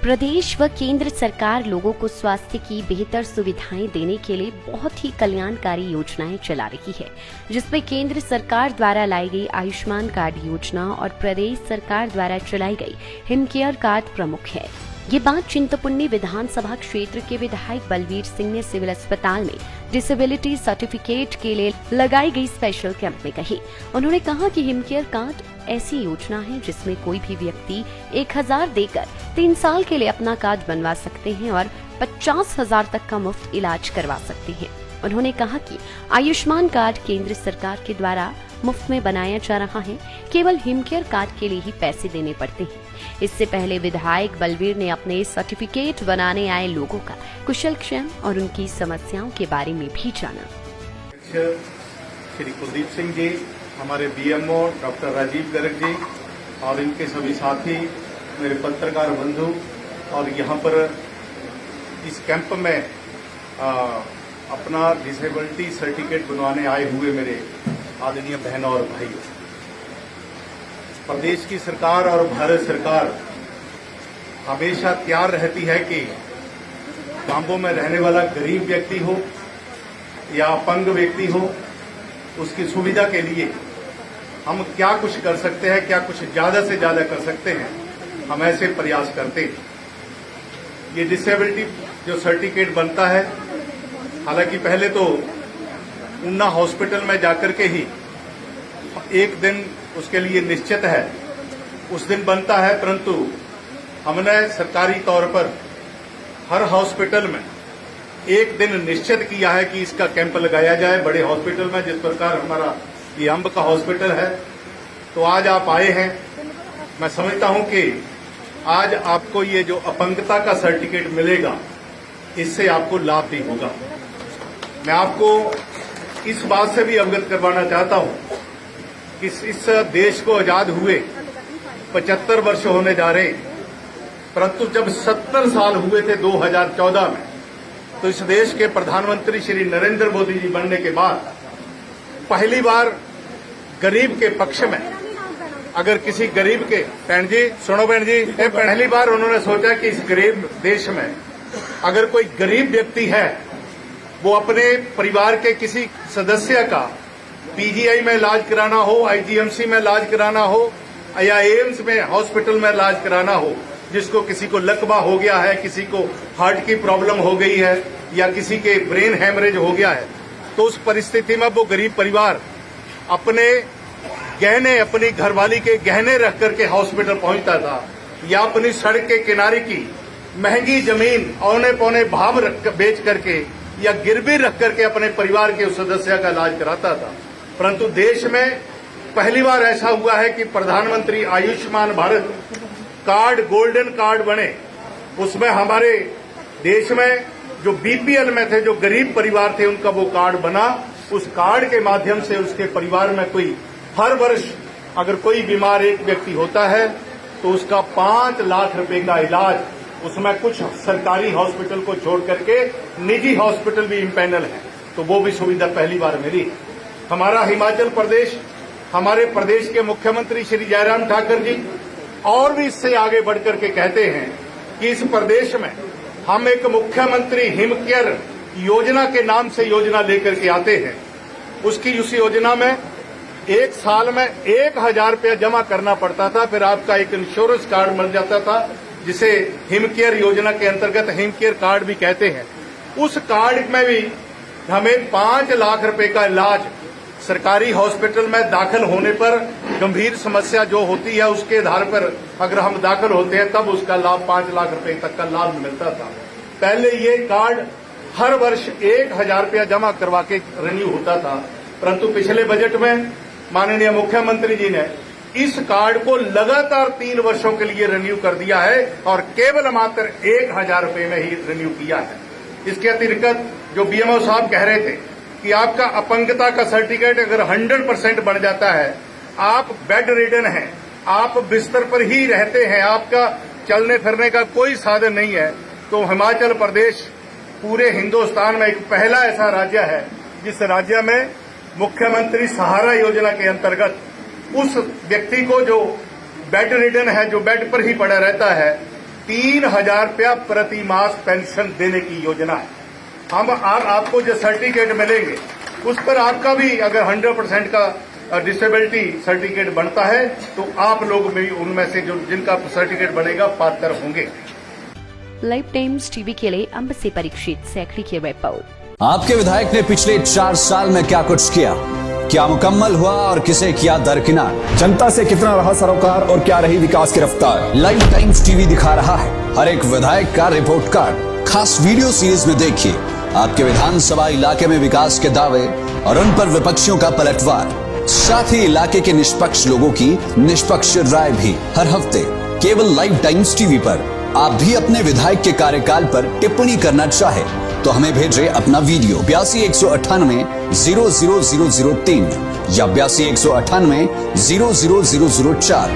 प्रदेश व केंद्र सरकार लोगों को स्वास्थ्य की बेहतर सुविधाएं देने के लिए बहुत ही कल्याणकारी योजनाएं चला रही है, जिसमें केंद्र सरकार द्वारा लाई गई आयुष्मान कार्ड योजना और प्रदेश सरकार द्वारा चलाई गई हिमकेयर कार्ड प्रमुख है। ये बात चिंतपूर्णी विधानसभा क्षेत्र के विधायक बलवीर सिंह ने सिविल अस्पताल में डिसेबिलिटी सर्टिफिकेट के लिए लगाई गई स्पेशल कैंप में कही। उन्होंने कहा कि हिमकेयर कार्ड ऐसी योजना है जिसमें कोई भी व्यक्ति 1000 देकर 3 साल के लिए अपना कार्ड बनवा सकते हैं और 50,000 तक का मुफ्त इलाज करवा सकते हैं। उन्होंने कहा कि आयुष्मान कार्ड केंद्र सरकार के द्वारा मुफ्त में बनाया जा रहा है, केवल हिमकेयर कार्ड के लिए ही पैसे देने पड़ते हैं। इससे पहले विधायक बलवीर ने अपने सर्टिफिकेट बनाने आए लोगों का कुशल क्षेम और उनकी समस्याओं के बारे में भी जाना। श्री कुलदीप सिंह जी, हमारे बीएमओ डॉक्टर राजीव गर्ग जी और इनके सभी साथी, मेरे पत्रकार बंधु और यहाँ पर इस कैंप में अपना डिसेबिलिटी सर्टिफिकेट बनवाने आए हुए मेरे आदरणीय बहनों और भाइयों, प्रदेश की सरकार और भारत सरकार हमेशा तैयार रहती है कि गांवों में रहने वाला गरीब व्यक्ति हो या अपंग व्यक्ति हो, उसकी सुविधा के लिए हम क्या कुछ कर सकते हैं, क्या कुछ ज्यादा से ज्यादा कर सकते हैं, हम ऐसे प्रयास करते हैं। ये डिसेबिलिटी जो सर्टिफिकेट बनता है, हालांकि पहले तो ऊना हॉस्पिटल में जाकर के ही एक दिन उसके लिए निश्चित है, उस दिन बनता है, परंतु हमने सरकारी तौर पर हर हॉस्पिटल में एक दिन निश्चित किया है कि इसका कैंप लगाया जाए बड़े हॉस्पिटल में, जिस प्रकार हमारा ये अंब का हॉस्पिटल है। तो आज आप आए हैं, मैं समझता हूं कि आज आपको ये जो अपंगता का सर्टिफिकेट मिलेगा, इससे आपको लाभ भी होगा। मैं आपको इस बात से भी अवगत करवाना चाहता हूं कि इस देश को आजाद हुए 75 वर्ष होने जा रहे हैं, परंतु जब 70 साल हुए थे 2014 में, तो इस देश के प्रधानमंत्री श्री नरेंद्र मोदी जी बनने के बाद पहली बार गरीब के पक्ष में, अगर किसी गरीब के, बहन जी सुनो बहन जी, पहली बार उन्होंने सोचा कि इस गरीब देश में अगर कोई गरीब व्यक्ति है, वो अपने परिवार के किसी सदस्य का पीजीआई में इलाज कराना हो, आईजीएमसी में इलाज कराना हो या एम्स में हॉस्पिटल में इलाज कराना हो, जिसको किसी को लकवा हो गया है, किसी को हार्ट की प्रॉब्लम हो गई है या किसी के ब्रेन हैमरेज हो गया है, तो उस परिस्थिति में वो गरीब परिवार अपने गहने, अपनी घरवाली के गहने रख करके हॉस्पिटल पहुंचता था, या अपनी सड़क के किनारे की महंगी जमीन औने पौने भाव बेच करके या गिरवी रख करके अपने परिवार के उस सदस्य का इलाज कराता था। परंतु देश में पहली बार ऐसा हुआ है कि प्रधानमंत्री Ayushman Bharat card, golden card बने, उसमें हमारे देश में जो बीपीएल में थे, जो गरीब परिवार थे, उनका वो कार्ड बना। उस कार्ड के माध्यम से उसके परिवार में कोई हर वर्ष अगर कोई बीमार एक व्यक्ति होता है तो उसका 5 लाख रुपए का इलाज, उसमें कुछ सरकारी हॉस्पिटल को छोड़ करके निजी हॉस्पिटल भी इम्पैनल है, तो वो भी सुविधा पहली बार मिली। हमारा हिमाचल प्रदेश, हमारे प्रदेश के मुख्यमंत्री श्री जयराम ठाकुर जी और भी इससे आगे बढ़ करके कहते हैं कि इस प्रदेश में हम एक मुख्यमंत्री हिमकेयर योजना के नाम से योजना लेकर के आते हैं। उस योजना में एक साल में 1000 रुपया जमा करना पड़ता था, फिर आपका एक इंश्योरेंस कार्ड मिल जाता था, जिसे हिमकेयर योजना के अंतर्गत हिमकेयर कार्ड भी कहते हैं। उस कार्ड में भी हमें 5 लाख रुपए का इलाज सरकारी हॉस्पिटल में दाखिल होने पर, गंभीर समस्या जो होती है उसके आधार पर अगर हम दाखिल होते हैं तब उसका लाभ 5 लाख रुपए तक का लाभ मिलता था। पहले ये कार्ड हर वर्ष 1000 रुपया जमा करवा के रिन्यू होता था, परंतु पिछले बजट में माननीय मुख्यमंत्री जी ने इस कार्ड को लगातार 3 वर्षों के लिए रिन्यू कर दिया है और केवल मात्र 1000 रुपए में ही रिन्यू किया है। इसके अतिरिक्त जो बीएमओ साहब कह रहे थे कि आपका अपंगता का सर्टिफिकेट अगर 100% बन जाता है, आप बेड रिडन हैं, आप बिस्तर पर ही रहते हैं, आपका चलने फिरने का कोई साधन नहीं है, तो हिमाचल प्रदेश पूरे हिंदुस्तान में एक पहला ऐसा राज्य है जिस राज्य में मुख्यमंत्री सहारा योजना के अंतर्गत उस व्यक्ति को जो बेड रिडन है, जो बेड पर ही पड़ा रहता है, 3,000 रुपया प्रति मास पेंशन देने की योजना है। हम आपको जो सर्टिफिकेट मिलेंगे उस पर आपका भी अगर 100% का डिसेबिलिटी सर्टिफिकेट बनता है तो आप लोग भी उनमें से जो जिनका सर्टिफिकेट बनेगा पात्र होंगे। लाइव टाइम्स टीवी के लिए अंब से परीक्षित सैकड़ी की रिपोर्ट। आपके विधायक ने पिछले 4 साल में क्या कुछ किया, क्या मुकम्मल हुआ और किसे किया दरकिनार, जनता से कितना रहा सरोकार और क्या रही विकास की रफ्तार। लाइव टाइम्स टीवी दिखा रहा है हर एक विधायक का रिपोर्ट कार्ड। खास वीडियो सीरीज में देखिए आपके विधानसभा इलाके में विकास के दावे और उन पर विपक्षियों का पलटवार, साथ ही इलाके के निष्पक्ष लोगों की निष्पक्ष राय भी हर हफ्ते केवल लाइव टाइम्स टीवी पर। आप भी अपने विधायक के कार्यकाल पर टिप्पणी करना चाहे तो हमें भेजें अपना वीडियो 82 198 00003 या 82 198 00004